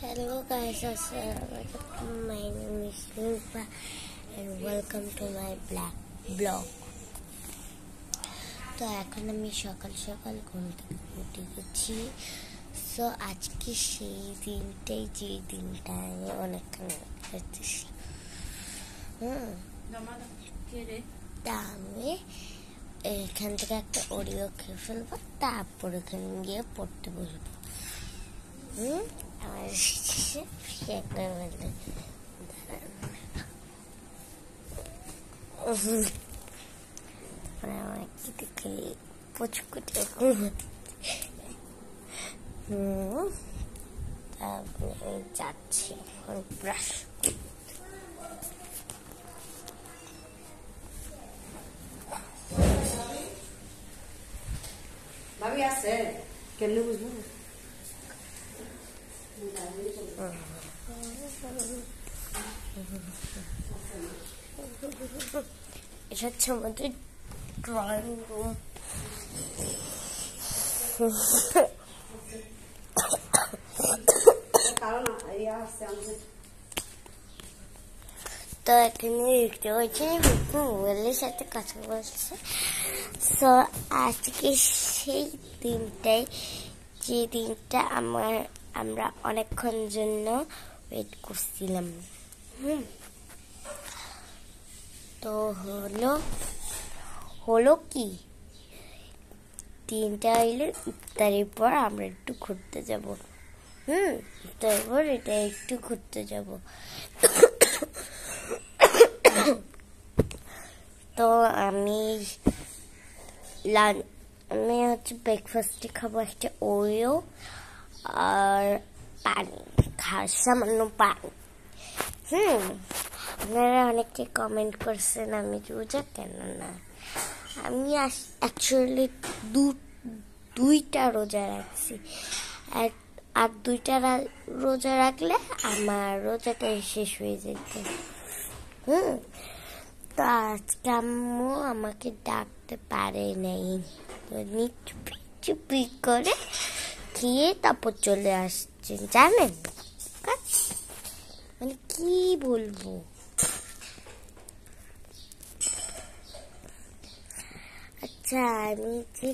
Hello guys, Assalamualaikum. My name is Lupa and welcome to my black blog. তো এখন আমি সকাল সকাল ঘুম থেকে উঠে গেছি। সো আজকে সেই দিনটাই যে দিনটা আমি অনেকখানি করতেছি। তা আমি এখান থেকে একটা ওরিও খেয়ে ফেলবো, তারপর এখানে গিয়ে পড়তে বসবো। আমার পুচকুটি তারপরে যাচ্ছি ব্রাশ ভাবি আছে কেন বুঝলো এটা হচ্ছে আমাদের ড্রয়িং রুম। তো এখানে দেখতে পাচ্ছি মোবাইলের সাথে কথা বলছে। সো আজকে সেই দিনটাই যে দিনটা আমরা অনেকক্ষণ জন্য ওয়েট করছিলাম। তো হলো কি দিনটা হইলো ইফতারের পর আমরা একটু ঘুরতে যাব। ইফতারের পর এটা একটু ঘুরতে যাব। তো আমি হচ্ছে ব্রেকফাস্টে খাবো একটা ওরিও আর পানি, সামান্য পানি। আপনারা অনেকে কমেন্ট করছেন আমি রোজা কেন না। আমি অ্যাকচুয়ালি দুইটা রোজা রাখছি, আর দুইটা রোজা রাখলে আমার রোজাটাই শেষ হয়ে যেত। তো আজকে আম্মু আমাকে ডাকতে পারে নাই, তো চুপি করে খেয়ে তারপর চলে আসছেন। জানেন মানে কি বলবো, আচ্ছা আমি যে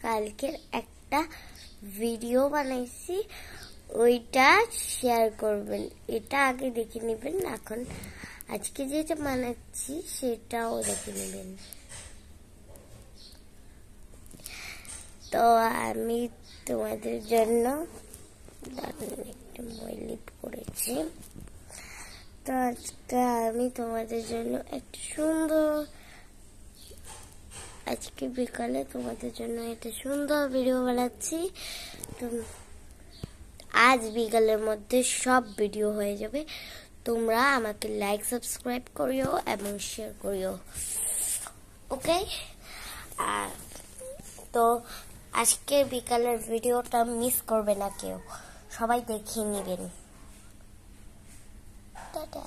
কালকের একটা ভিডিও বানাইছি, ওইটা শেয়ার করবেন। এটা আগে দেখে নেবেন, এখন আজকে যেটা বানাচ্ছি সেটাও দেখে নেবেন। তো আমি তোমাদের জন্য একটা ময়লিপ করেছি। তো আজকে আমি তোমাদের জন্য একটা সুন্দর, আজকে বিকালে তোমাদের জন্য একটা সুন্দর ভিডিও বানাচ্ছি। তো আজ বিকালের মধ্যে সব ভিডিও হয়ে যাবে। তোমরা আমাকে লাইক সাবস্ক্রাইব করিও এবং শেয়ার করিও, ওকে? তো আজকে বিকালের ভিডিওটা মিস করবে না কেউ, সবাই দেখে নেবেন। টাটা।